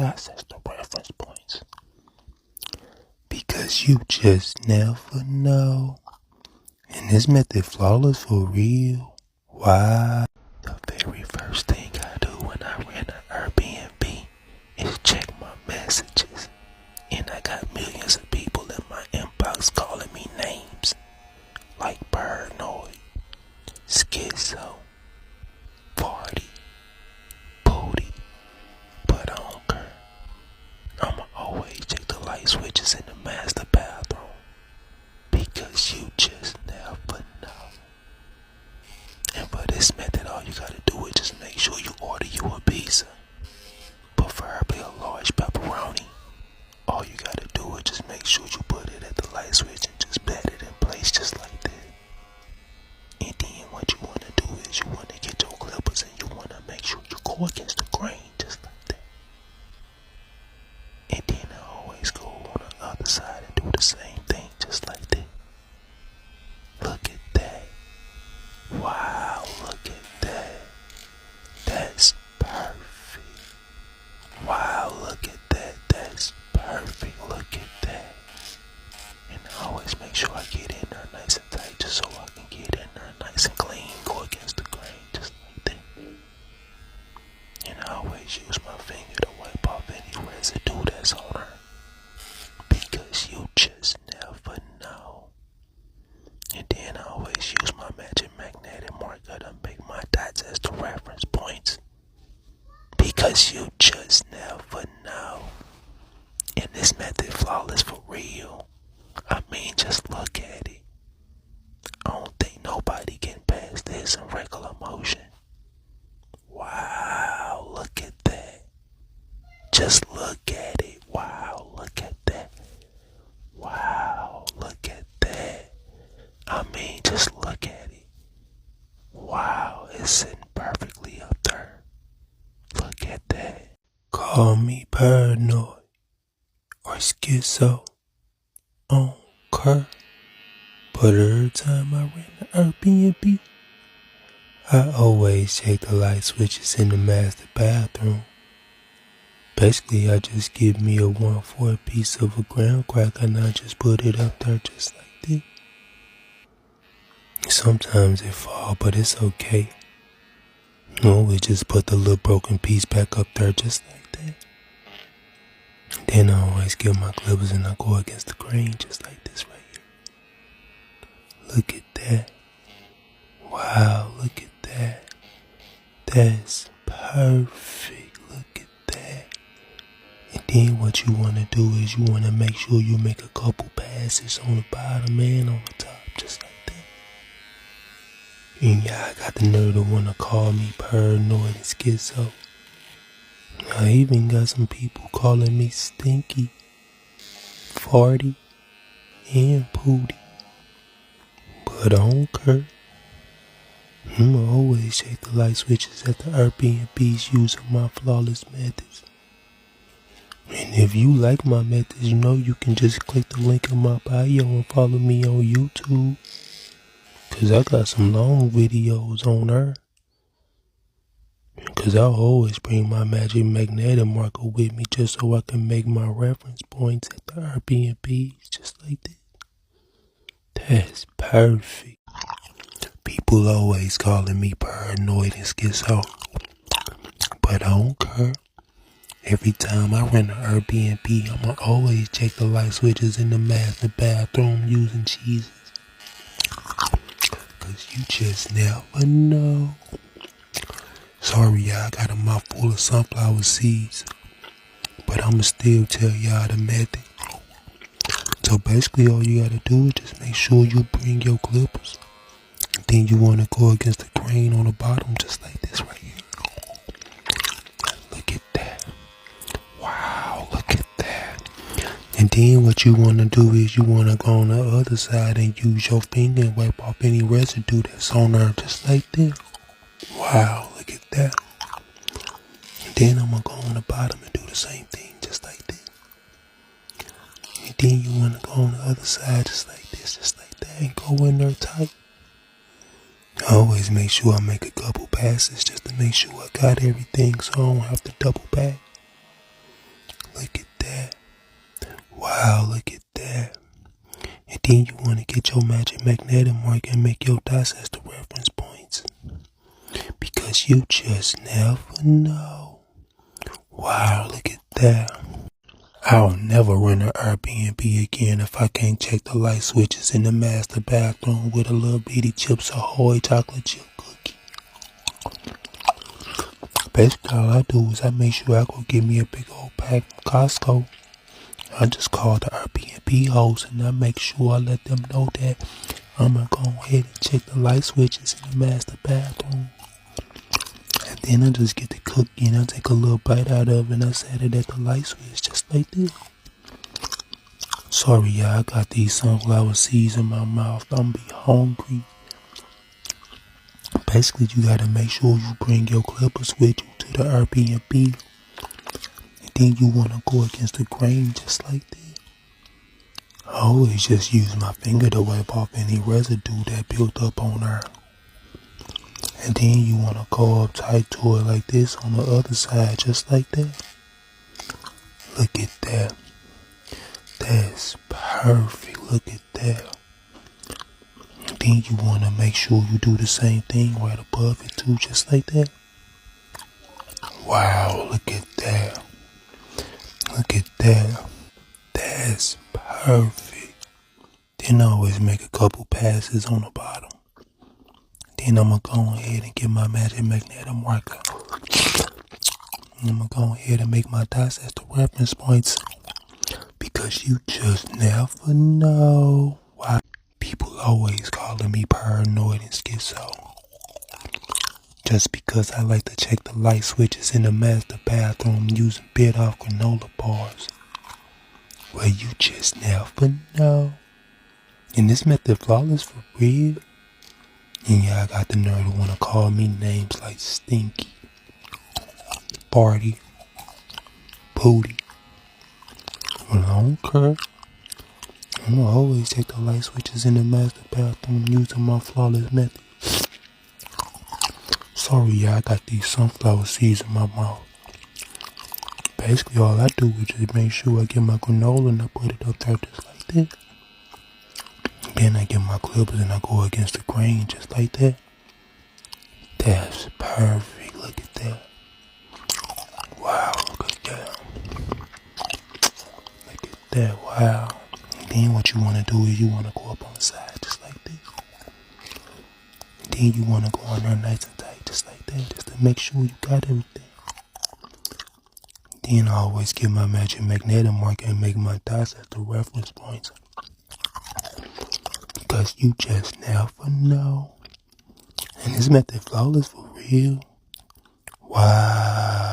dots as the reference points. Because you just never know. And this method flawless for real. Wow. The very first thing I do when I rent an Airbnb is check my messages. And I got millions of people in my inbox calling me names. Like Paranoid, Schizo, Party, Booty. But I don't care. I'ma always check the light switches in the master bathroom. Because you just never know. And for this method, all you gotta do is just make sure you order you a pizza. Preferably a large pepperoni. All you gotta do is just make sure you put it at the light switch and just pat it in place just like that. And then what you wanna do is you wanna get your clippers and you wanna make sure you go against the grain just like that. And then I always go on the other side and do the same thing just like that. Look at that. Wow, look at that. That's perfect. Wow, look at that. That's perfect. Look at that. And I always make sure I get in there nice and tight just so I can get in there nice and clean. Go against the grain just like that. And I always use my finger to wipe off any residue that's on her. Because you just never know. And then I always use my magic magnetic marker to make my dots as the reference points. Because you just never know. And this method flawless for real. I mean, just look at it. I don't think nobody can pass this in regular motion. Wow, look at that. Just look at it. Wow, look at that. Wow, look at that. I mean, just look at it. Wow, it's sitting perfectly up there. Look at that. Call me paranoid or schizo. I don't care. But every time I rent an Airbnb, I always check the light switches in the master bathroom. Basically, I just give me a 1/4 piece of a graham cracker and I just put it up there just like that. Sometimes it fall, but it's okay. We just put the little broken piece back up there just like that. Then I always get my clippers and I go against the grain just like this right here. Look at that. Wow, look at that. That's perfect. Look at that. And then what you want to do is you want to make sure you make a couple passes on the bottom and on the top just like that. And y'all got the nerve to want to call me paranoid and schizo. I even got some people calling me stinky, farty, and pooty. But I don't care. I always check the light switches at the Airbnb's using my flawless methods. And if you like my methods, you know you can just click the link in my bio and follow me on YouTube. Cause I got some long videos on there. Cause I always bring my magic magnetic marker with me just so I can make my reference points at the Airbnb's just like that. That's perfect. People always calling me paranoid and schizo. But I don't care. Every time I rent an Airbnb, I'ma always check the light switches in the master bathroom using cheeses. Cause you just never know. Sorry y'all, I got a mouthful of sunflower seeds. But I'ma still tell y'all the method. So basically all you gotta do is just make sure you bring your clippers. And then you wanna go against the grain on the bottom just like this right here. Look at that. Wow, look at that. And then what you wanna do is you wanna go on the other side and use your finger and wipe off any residue that's on there just like that. Wow, look at that. And then I'm gonna go on the bottom and do the same thing just like that. And then you wanna go on the other side just like this, just like that, and go in there tight. I always make sure I make a couple passes just to make sure I got everything so I don't have to double back. Look at that. Wow, look at that. And then you want to get your magic magnetic mark and make your dots as the reference points. Because you just never know. Wow, look at that. I'll never run an Air BnB again if I can't check the light switches in the master bathroom with a little bitty Chips Ahoy chocolate chip cookie. Basically, all I do is I make sure I go get me a big old pack from Costco. I just call the Air BnB host and I make sure I let them know that I'm going to go ahead and check the light switches in the master bathroom. And then I just get the cookie and I take a little bite out of it and I set it at the light switch just like this. Sorry y'all, I got these sunflower seeds in my mouth. I'm be hungry. Basically, you gotta make sure you bring your clippers with you to the Air BnB. And then you wanna go against the grain just like that. I always just use my finger to wipe off any residue that built up on her. And then you want to go up tight to it like this on the other side, just like that. Look at that. That's perfect. Look at that. And then you want to make sure you do the same thing right above it too, just like that. Wow, look at that. Look at that. That's perfect. Then I always make a couple passes on the bottom. Then I'm going to go ahead and get my magic magnetic marker. And I'm going to go ahead and make my dots as the reference points. Because you just never know why people always calling me paranoid and schizo. Just because I like to check the light switches in the master bathroom using bit off granola bars. Well, you just never know. And this method flawless for real. And yeah, I got the nerve to want to call me names like Stinky, Party, Booty. Well, I don't care. I'm going to always take the light switches in the master bathroom using my flawless method. Sorry, yeah, I got these sunflower seeds in my mouth. Basically, all I do is just make sure I get my granola and I put it up there just like that. Then I get my clippers and I go against the grain just like that. That's perfect. Look at that. Wow, look at that. Look at that. Wow. And then what you want to do is you want to go up on the side just like this. And then you want to go on there nice and tight just like that, just to make sure you got everything. Then I always get my magic magnetic marker and make my dots as the reference points. Because you just never know. And this method flawless for real. Wow.